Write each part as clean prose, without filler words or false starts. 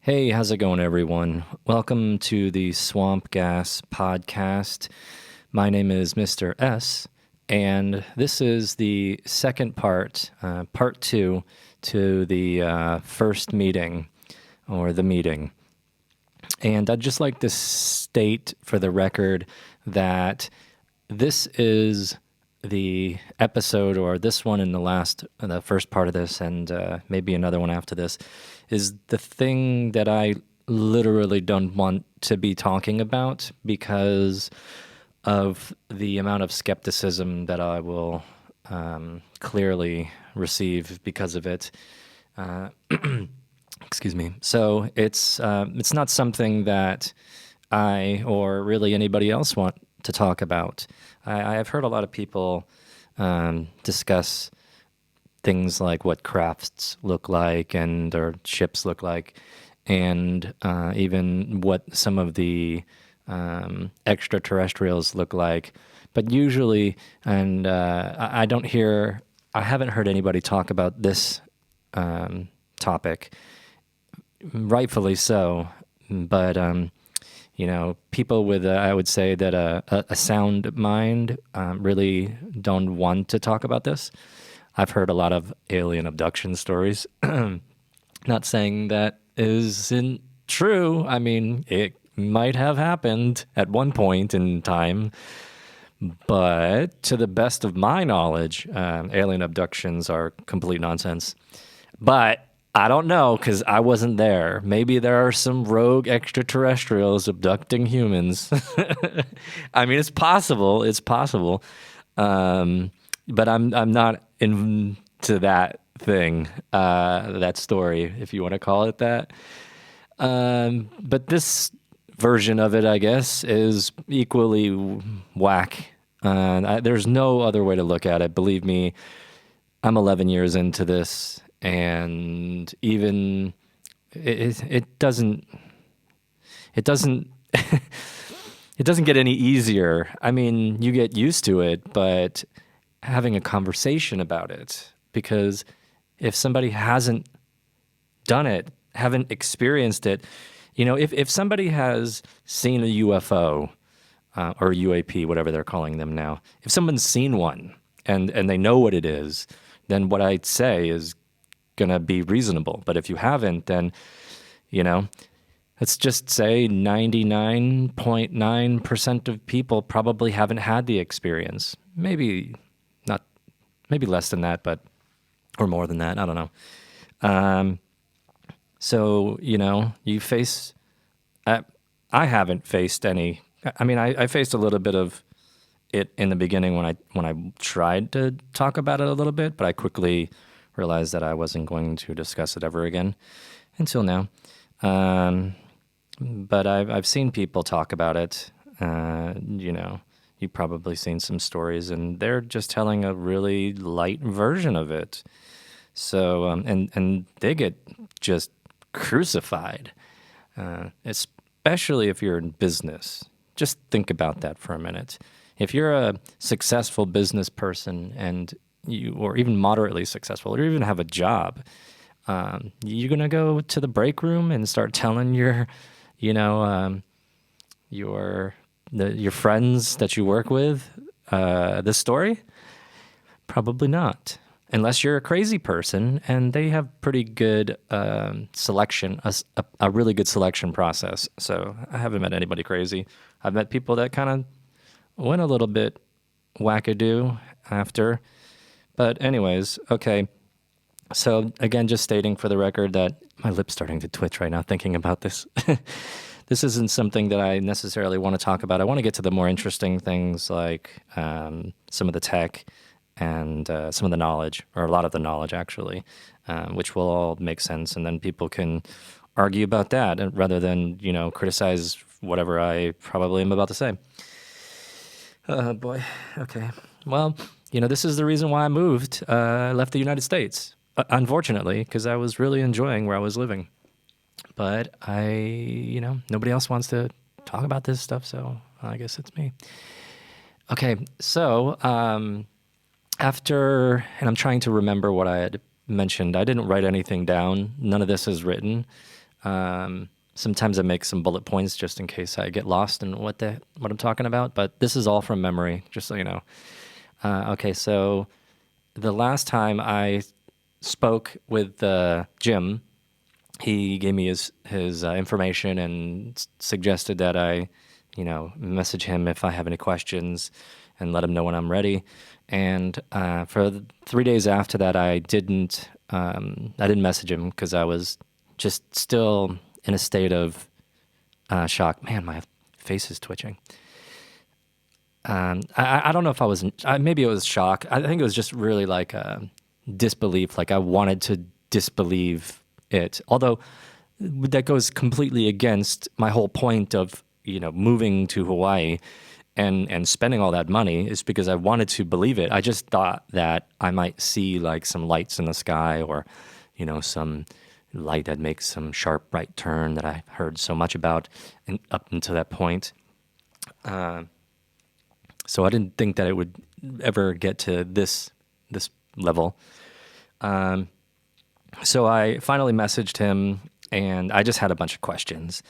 Hey, how's it going, everyone? Welcome to the Swamp Gas podcast. My name is Mr. S, and this is the second part two to the first meeting or the meeting. And I'd just like to state for the record that this is the episode, or this one in the first part of this, and maybe another one after this, is the thing that I literally don't want to be talking about because of the amount of skepticism that I will clearly receive because of it. Excuse me. So it's not something that I or really anybody else want to talk about. I've heard a lot of people discuss things like what crafts look like and or ships look like, and even what some of the extraterrestrials look like. But usually, and I haven't heard anybody talk about this topic, rightfully so. But people with, I would say that a sound mind really don't want to talk about this. I've heard a lot of alien abduction stories. Not saying that isn't true. I mean, it might have happened at one point in time, but to the best of my knowledge, alien abductions are complete nonsense. But I don't know because I wasn't there. Maybe there are some rogue extraterrestrials abducting humans. I mean, it's possible. It's possible. But I'm not into that thing, that story, if you want to call it that. But this version of it, I guess, is equally whack. There's no other way to look at it. Believe me, I'm 11 years into this, and even it doesn't it doesn't it doesn't get any easier. I mean, you get used to it, but having a conversation about it, because if somebody hasn't done it, haven't experienced it, if somebody has seen a UFO or UAP, whatever they're calling them now, if someone's seen one and they know what it is, then what I'd say is gonna be reasonable. But if you haven't, then let's just say 99.9% of people probably haven't had the experience. Maybe not, maybe less than that, but or more than that. I don't know. So you face. I haven't faced any. I mean, I faced a little bit of it in the beginning when I tried to talk about it a little bit, but I quickly realized that I wasn't going to discuss it ever again until now. But I've seen people talk about it. You've probably seen some stories, and they're just telling a really light version of it. So and they get just crucified, especially if you're in business. Just think about that for a minute. If you're a successful business person and or even moderately successful, or even have a job, you're gonna go to the break room and start telling your friends that you work with this story? Probably not, unless you're a crazy person and they have pretty good selection, a really good selection process. So I haven't met anybody crazy. I've met people that kind of went a little bit wackadoo after. But anyways, okay. So again, just stating for the record that my lip's starting to twitch right now thinking about this. This isn't something that I necessarily want to talk about. I want to get to the more interesting things like some of the tech and some of the knowledge, or a lot of the knowledge actually, which will all make sense. And then people can argue about that rather than, criticize whatever I probably am about to say. Oh boy. Okay. Well, this is the reason why I moved, left the United States, unfortunately, because I was really enjoying where I was living. But nobody else wants to talk about this stuff, so I guess it's me. Okay, so after, and I'm trying to remember what I had mentioned. I didn't write anything down. None of this is written. Sometimes I make some bullet points just in case I get lost in what I'm talking about. But this is all from memory, just so you know. Okay, so the last time I spoke with Jim, he gave me his information and suggested that I, message him if I have any questions, and let him know when I'm ready. And for 3 days after that, I didn't message him because I was just still in a state of shock. Man, my face is twitching. I don't know if maybe it was shock. I think it was just really like disbelief. Like I wanted to disbelieve it. Although that goes completely against my whole point of, moving to Hawaii and spending all that money is because I wanted to believe it. I just thought that I might see like some lights in the sky or, some light that makes some sharp right turn that I heard so much about and up until that point. So I didn't think that it would ever get to this level. So I finally messaged him, and I just had a bunch of questions.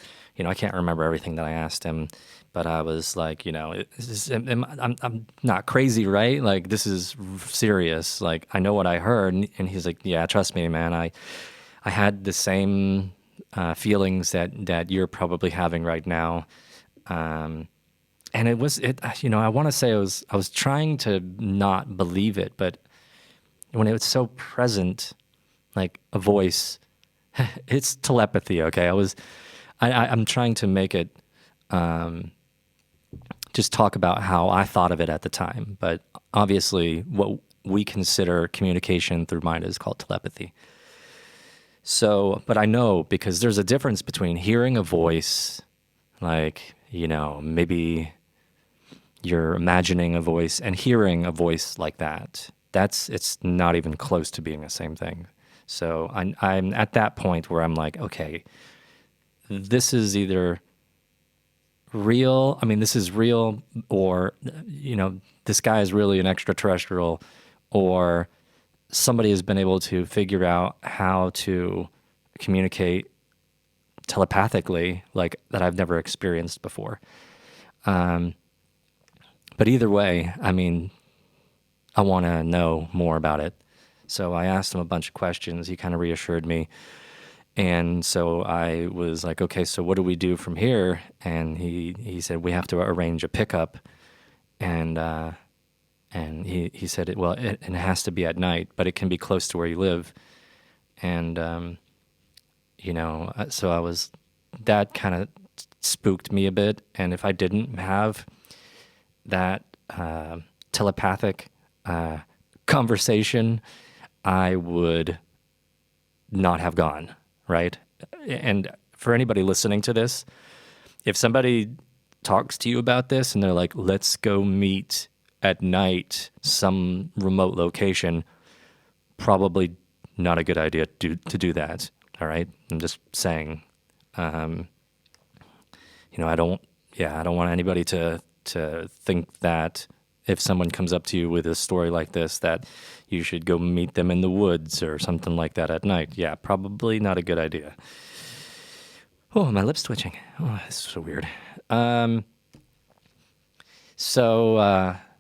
I can't remember everything that I asked him, but I was like, I'm not crazy, right? Like this is serious. Like I know what I heard, and he's like, yeah, trust me, man. I had the same feelings that you're probably having right now. And I want to say I was trying to not believe it, but when it was so present, like a voice, it's telepathy. Okay. I'm trying to make it, just talk about how I thought of it at the time. But obviously what we consider communication through mind is called telepathy. So, but I know because there's a difference between hearing a voice, like, maybe you're imagining a voice and hearing a voice like that. It's not even close to being the same thing. So I'm at that point where I'm like, okay, this is either real. I mean, this is real, or, this guy is really an extraterrestrial, or somebody has been able to figure out how to communicate telepathically, like that I've never experienced before. But either way, I mean, I want to know more about it. So I asked him a bunch of questions. He kind of reassured me. And so I was like, okay, so what do we do from here? And he said, we have to arrange a pickup. And he said, it has to be at night, but it can be close to where you live. And, so that kind of spooked me a bit. And if I didn't have that telepathic conversation, I would not have gone, right? And for anybody listening to this, if somebody talks to you about this and they're like, let's go meet at night, some remote location, probably not a good idea to do that, all right? I'm just saying, I don't want anybody to think that if someone comes up to you with a story like this, that you should go meet them in the woods or something like that at night. Yeah, probably not a good idea. Oh, my lip's twitching. Oh, this is so weird.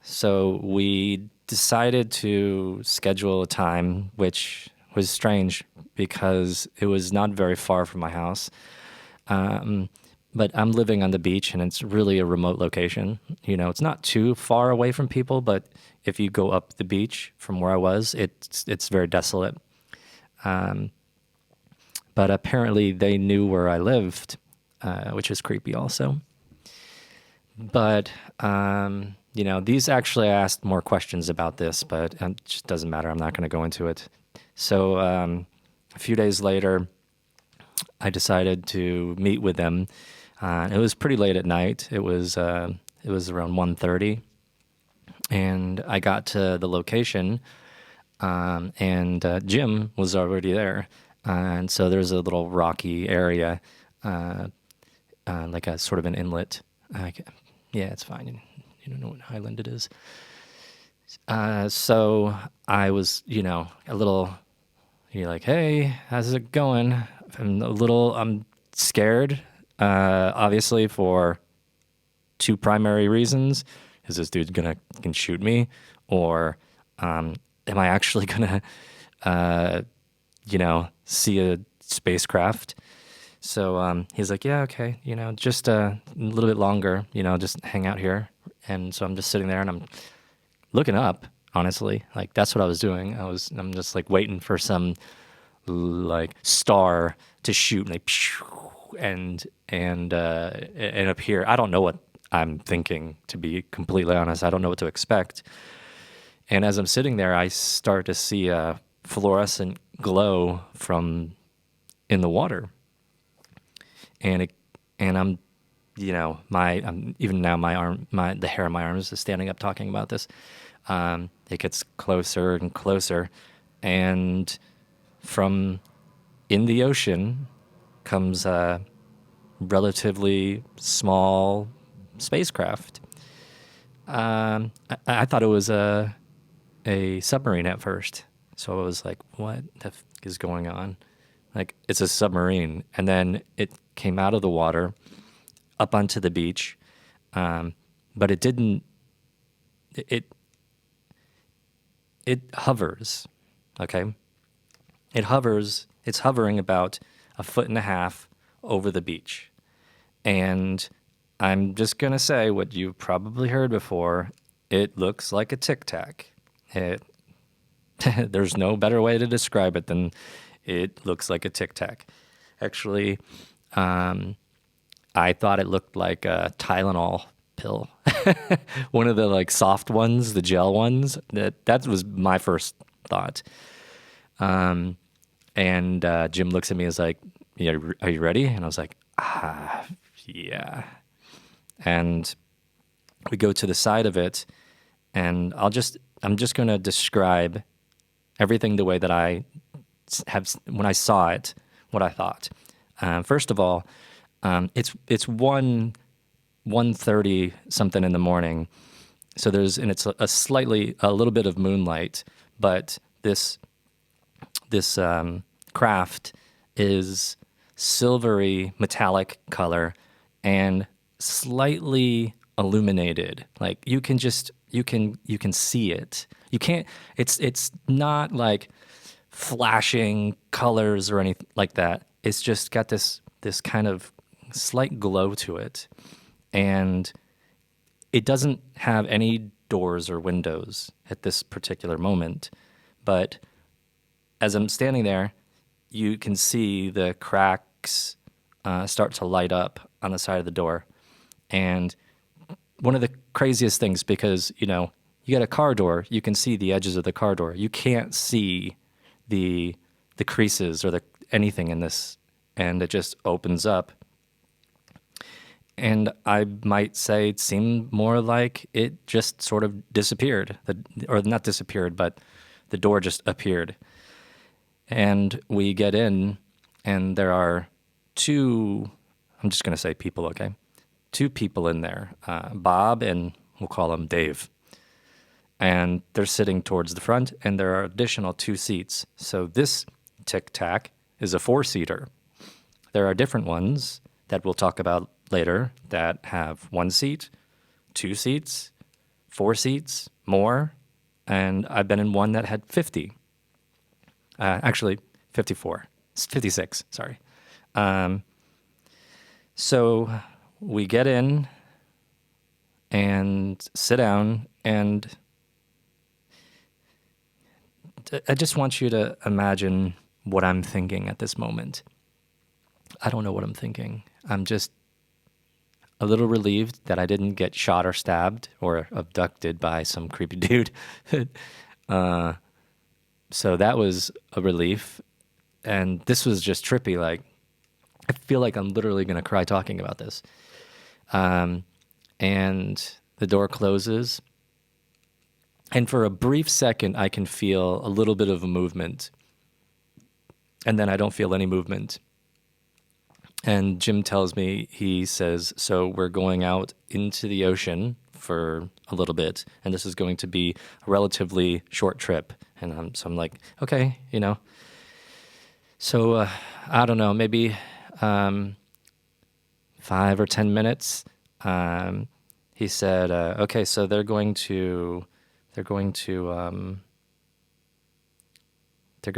So we decided to schedule a time, which was strange because it was not very far from my house. But I'm living on the beach, and it's really a remote location. It's not too far away from people, but if you go up the beach from where I was, it's very desolate. But apparently they knew where I lived, which is creepy also. But, these actually I asked more questions about this, but it just doesn't matter. I'm not going to go into it. So a few days later, I decided to meet with them. It was pretty late at night. It was around 1:30, and I got to the location, and Jim was already there. And so there's a little rocky area, like a sort of an inlet. Yeah, it's fine. You don't know what highland it is. So I was, a little, you're like, hey, how's it going? I'm scared, obviously, for two primary reasons. Is this dude can shoot me, or am I actually gonna, see a spacecraft? So he's like, yeah, okay, just a little bit longer, just hang out here. And so I'm just sitting there and I'm looking up, honestly. Like that's what I was doing. I'm just like waiting for some like star to shoot like and appear. I don't know what I'm thinking, to be completely honest. I don't know what to expect. And as I'm sitting there, I start to see a fluorescent glow from in the water. And I'm even now the hair on my arms is standing up talking about this. It gets closer and closer, and from in the ocean comes a relatively small spacecraft. I thought it was a submarine at first, so I was like, "What the f- is going on?" Like it's a submarine, and then it came out of the water up onto the beach, but it didn't. It it hovers, okay. It hovers. It's hovering about a foot and a half over the beach, and I'm just gonna say what you've probably heard before. It looks like a tic tac. It there's no better way to describe it than it looks like a tic tac. Actually, I thought it looked like a Tylenol pill, one of the like soft ones, the gel ones. That was my first thought. And Jim looks at me and is like, "Yeah, are you ready?" And I was like, yeah. And we go to the side of it, and I'm just going to describe everything the way that I have when I saw it, what I thought. First of all, it's 1:30 something in the morning, so it's a little bit of moonlight, but this craft is silvery metallic color and slightly illuminated. Like you can see it. You can't. It's not like flashing colors or anything like that. It's just got this kind of slight glow to it, and it doesn't have any doors or windows at this particular moment. But as I'm standing there, you can see the cracks start to light up on the side of the door. And one of the craziest things, because you got a car door, you can see the edges of the car door. You can't see the creases or anything in this, and it just opens up. And I might say it seemed more like it just sort of disappeared, or not disappeared, but the door just appeared. And we get in, and there are two, I'm just going to say people, okay? Two people in there, Bob and we'll call him Dave. And they're sitting towards the front, and there are additional two seats. So this Tic Tac is a four-seater. There are different ones that we'll talk about later that have one seat, two seats, four seats, more. And I've been in one that had 50. Actually, 54. 56, sorry. So we get in and sit down, and I just want you to imagine what I'm thinking at this moment. I don't know what I'm thinking. I'm just a little relieved that I didn't get shot or stabbed or abducted by some creepy dude. So that was a relief. And this was just trippy. Like, I feel like I'm literally going to cry talking about this. And the door closes. And for a brief second, I can feel a little bit of a movement. And then I don't feel any movement. And Jim tells me, he says, so we're going out into the ocean for a little bit, and this is going to be a relatively short trip. And so I'm like, okay. So I don't know, maybe um, 5 or 10 minutes. Um, he said, "Okay, so they're going to, they're going to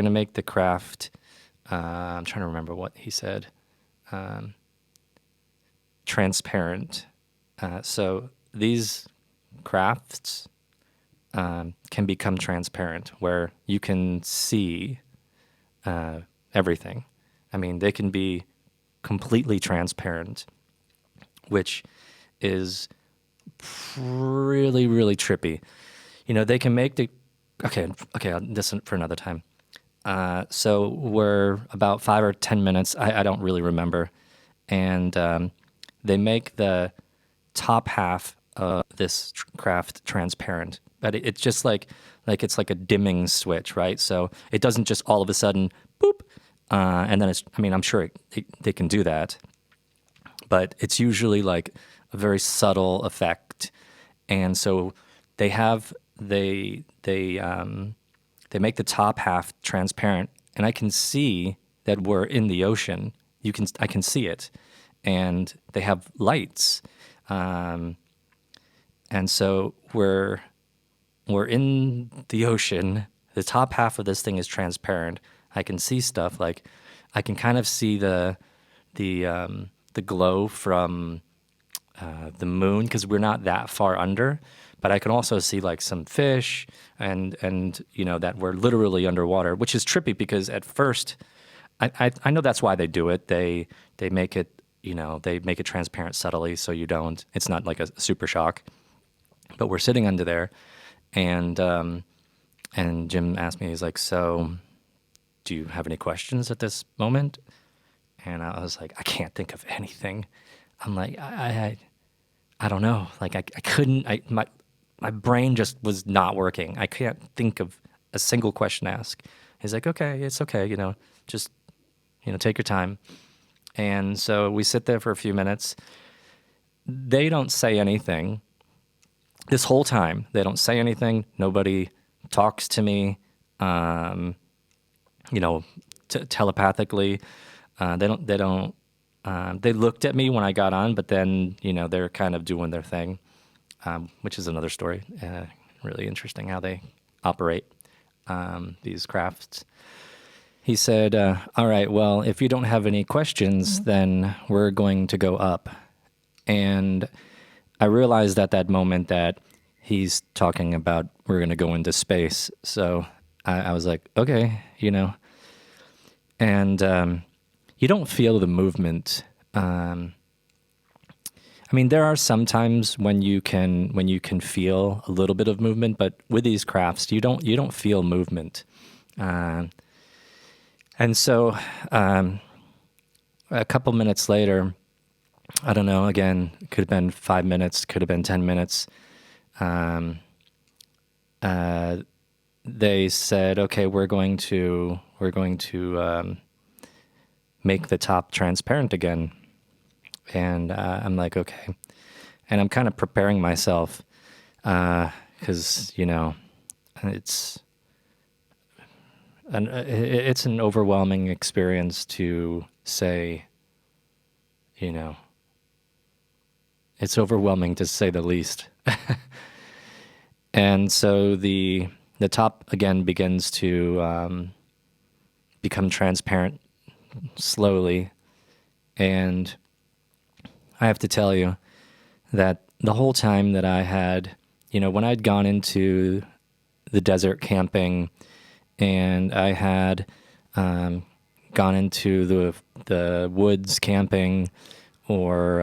make the craft." I'm trying to remember what he said. Um, Transparent. So these crafts can become transparent, where you can see uh, everything. I mean, they can be completely transparent, which is really, really trippy. They can make the. Okay, this for another time. So we're about 5 or 10 minutes. I don't really remember, and they make the top half of this craft transparent, but it's just like it's like a dimming switch, right? So it doesn't just all of a sudden boop, and then it's. I mean, I'm sure they can do that, but it's usually like a very subtle effect, and so they have they make the top half transparent, and I can see that we're in the ocean. I can see it, and they have lights, um, and so we're in the ocean. The top half of this thing is transparent. I can see stuff like I can kind of see the glow from the moon because we're not that far under, but I can also see like some fish and that we're literally underwater, which is trippy because at first I know that's why they do it. They make it they make it transparent subtly so you don't. It's not like a super shock, but we're sitting under there, and Jim asked me, he's like, "So, do you have any questions at this moment?" And I was like, "I can't think of anything." I'm like, I don't know. Like I couldn't. My brain just was not working. I can't think of a single question to ask. He's like, "Okay, it's okay. Just take your time." And so we sit there for a few minutes. They don't say anything. This whole time, they don't say anything. Nobody talks to me, um, telepathically. They don't. They looked at me when I got on, but then they're kind of doing their thing, which is another story. Really interesting how they operate these crafts. He said, "All right, well, if you don't have any questions, then we're going to go up." And I realized at that moment that he's talking about we're going to go into space. So I was like, okay, and you don't feel the movement. I mean, there are some times when you can feel a little bit of movement, but with these crafts, you don't feel movement. Uh, and so a couple minutes later, I don't know. Again, it could have been 5 minutes, could have been 10 minutes. Um, uh, they said, "Okay, we're going to make the top transparent again." And I'm like, "Okay," and I'm kind of preparing myself because it's it's an overwhelming experience to say, you know, it's overwhelming to say the least. And so the top again begins to become transparent slowly, and I have to tell you that the whole time that I had, when I'd gone into the desert camping, and I had gone into the woods camping, or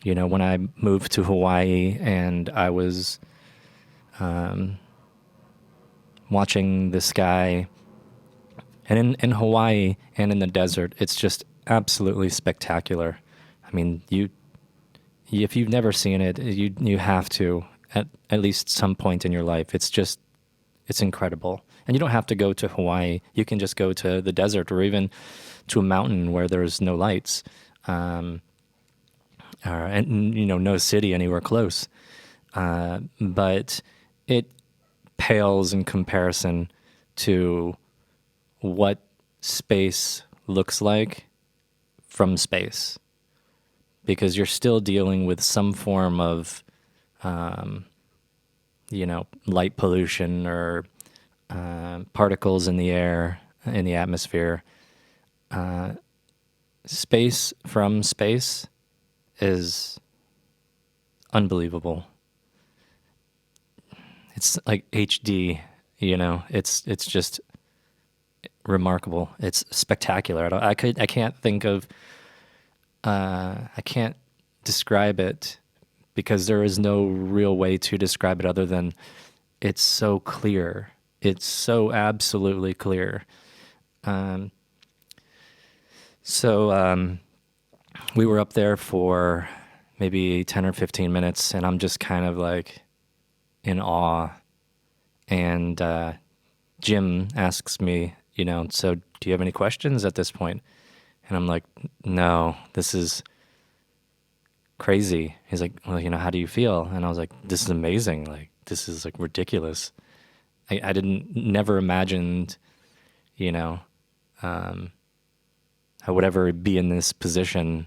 when I moved to Hawaii and I was watching the sky, and in Hawaii and in the desert, it's just absolutely spectacular. I mean, if you've never seen it, you have to at least some point in your life. It's incredible. And you don't have to go to Hawaii. You can just go to the desert or even to a mountain where there's no lights, and no city anywhere close. But it pales in comparison to what space looks like from space, because you're still dealing with some form of, light pollution or particles in the air, in the atmosphere. Space from space is unbelievable. It's like HD, it's just remarkable. It's spectacular. I can't think of, I can't describe it, because there is no real way to describe it other than it's so clear. It's so absolutely clear. Um, so we were up there for maybe 10 or 15 minutes, and I'm just kind of like in awe. And Jim asks me, so do you have any questions at this point? And I'm like, no, this is crazy. He's like, well, how do you feel? And I was like, this is amazing. Like, this is like ridiculous. I never imagined, you know, I would ever be in this position.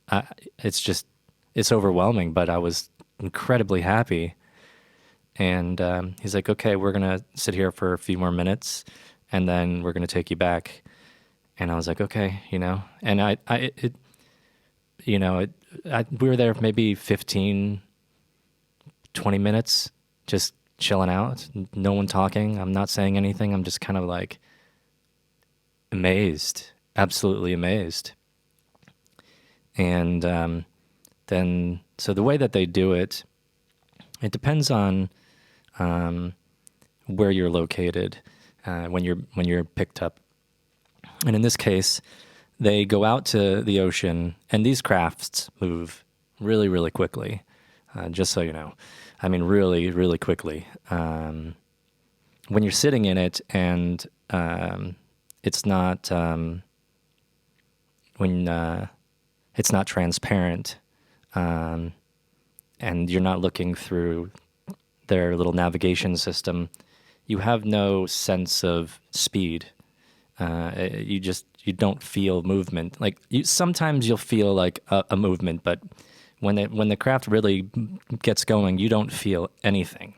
I, it's just, it's overwhelming, but I was incredibly happy. And he's like, okay, we're going to sit here for a few more minutes and then we're going to take you back. And I was like, okay, and we were there for maybe 15, 20 minutes, just chilling out, no one talking. I'm not saying anything. I'm just kind of like amazed, absolutely amazed. And then, so the way that they do it, it depends on where you're located when you're picked up. And in this case, they go out to the ocean, and these crafts move really, really quickly. Just so you know, I mean, really, really quickly. When you're sitting in it, and it's not when it's not transparent, and you're not looking through their little navigation system, you have no sense of speed. You don't feel movement. Like sometimes you'll feel like a movement, but when the craft really gets going, you don't feel anything.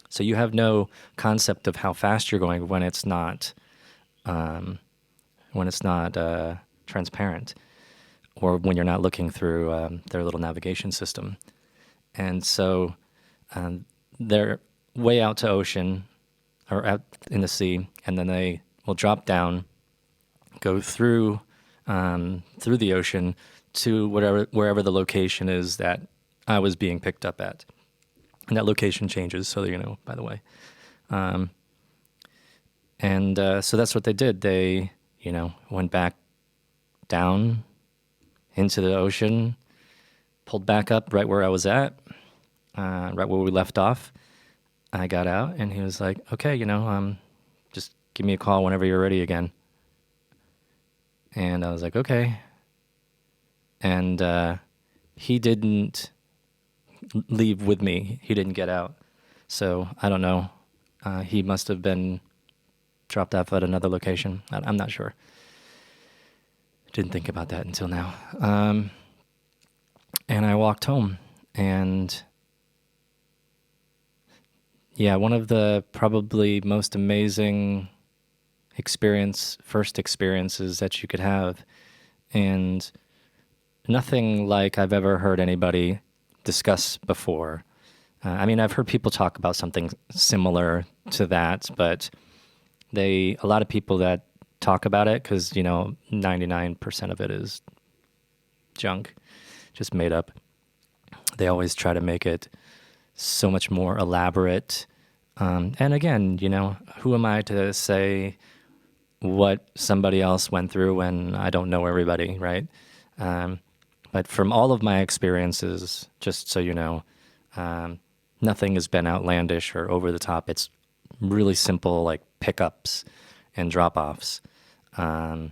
So you have no concept of how fast you're going when it's not transparent, or when you're not looking through their little navigation system. And so they're way out to ocean, or out in the sea, and then they will drop down, go through the ocean to wherever the location is that I was being picked up at. And that location changes, so by the way. And so that's what they did. They, went back down into the ocean, pulled back up right where I was at, right where we left off. I got out, and he was like, okay, just give me a call whenever you're ready again. And I was like, okay. And he didn't leave with me. He didn't get out. So I don't know. He must have been dropped off at another location. I'm not sure. Didn't think about that until now. And I walked home, and yeah, one of the probably most amazing first experiences that you could have. And nothing like I've ever heard anybody discuss before. I mean, I've heard people talk about something similar to that, but a lot of people that talk about it, because 99% of it is junk, just made up. They always try to make it so much more elaborate. And again, who am I to say what somebody else went through when I don't know everybody, right? But from all of my experiences, just so you know, nothing has been outlandish or over the top. It's really simple, like pickups and drop-offs. No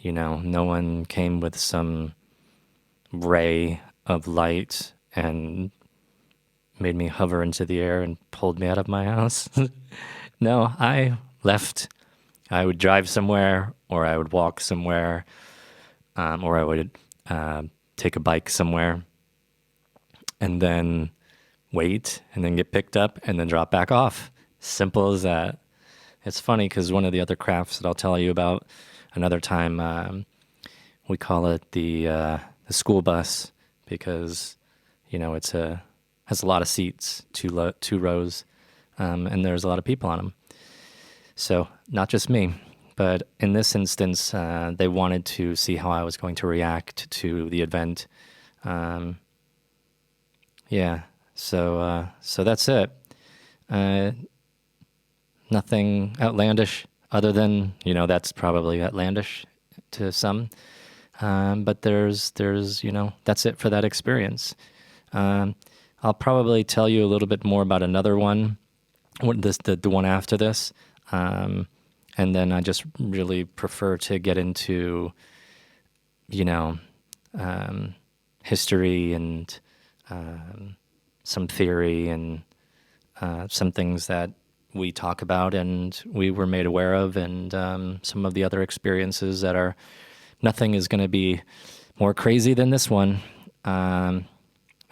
one came with some ray of light and made me hover into the air and pulled me out of my house. No, I left I would drive somewhere, or I would walk somewhere, or I would take a bike somewhere, and then wait, and then get picked up, and then drop back off. Simple as that. It's funny because one of the other crafts that I'll tell you about another time, we call it the school bus because it's has a lot of seats, two rows, and there's a lot of people on them. So not just me, but in this instance, they wanted to see how I was going to react to the event. Um, yeah, so that's it. Uh, Nothing outlandish other than that's probably outlandish to some. But there's that's it for that experience. Um, I'll probably tell you a little bit more about another one, the one after this, um, and then I just really prefer to get into you know um, history and um, some theory and some things that we talk about and we were made aware of, and some of the other experiences that are nothing is going to be more crazy than this one. Um,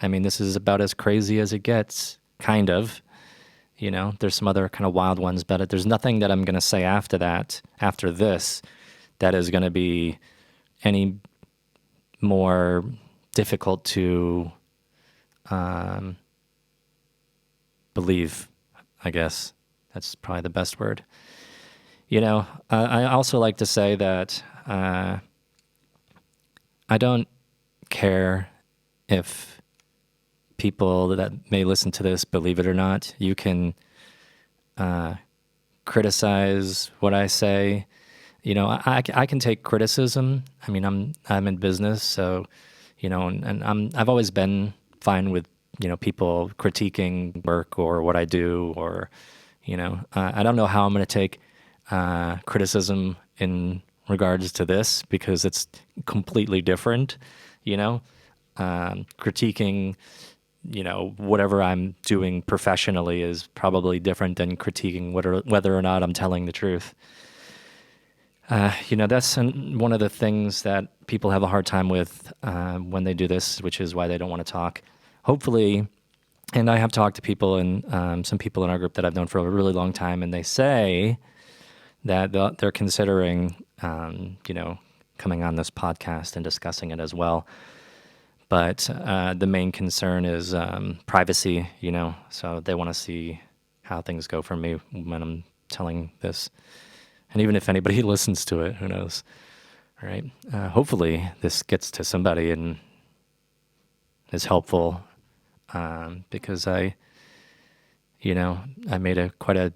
I mean, this is about as crazy as it gets, kind of. There's some other kind of wild ones, but there's nothing that I'm going to say after this, that is going to be any more difficult to um, believe, I guess. That's probably the best word. I also like to say that I don't care if people that may listen to this believe it or not. You can criticize what I say. I can take criticism. I mean, I'm in business, so and I've always been fine with people critiquing work or what I do, or I don't know how I'm going to take criticism in regards to this because it's completely different. Critiquing whatever I'm doing professionally is probably different than critiquing whether or not I'm telling the truth. That's one of the things that people have a hard time with when they do this, which is why they don't want to talk. Hopefully, and I have talked to people and some people in our group that I've known for a really long time, and they say that they're considering, coming on this podcast and discussing it as well. But the main concern is privacy, so they want to see how things go for me when I'm telling this. And even if anybody listens to it, who knows, right? Hopefully this gets to somebody and is helpful, because I made quite a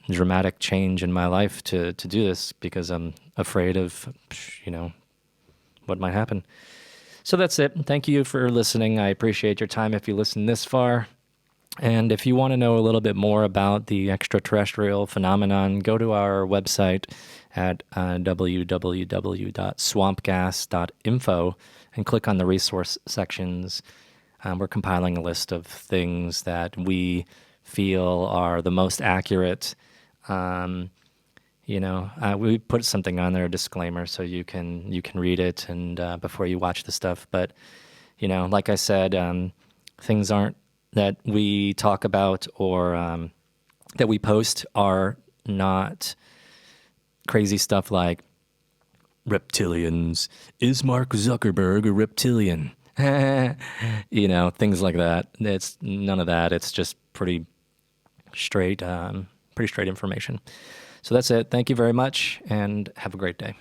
dramatic change in my life to do this because I'm afraid of, what might happen. So that's it. Thank you for listening. I appreciate your time if you listen this far. And if you want to know a little bit more about the extraterrestrial phenomenon, go to our website at www.swampgas.info and click on the resource sections. We're compiling a list of things that we feel are the most accurate. We put something on there, a disclaimer, so you can read it and before you watch the stuff. But like I said, things aren't that we talk about or that we post are not crazy stuff like reptilians. Is Mark Zuckerberg a reptilian? Things like that. It's none of that. It's just pretty straight information. So that's it. Thank you very much, and have a great day.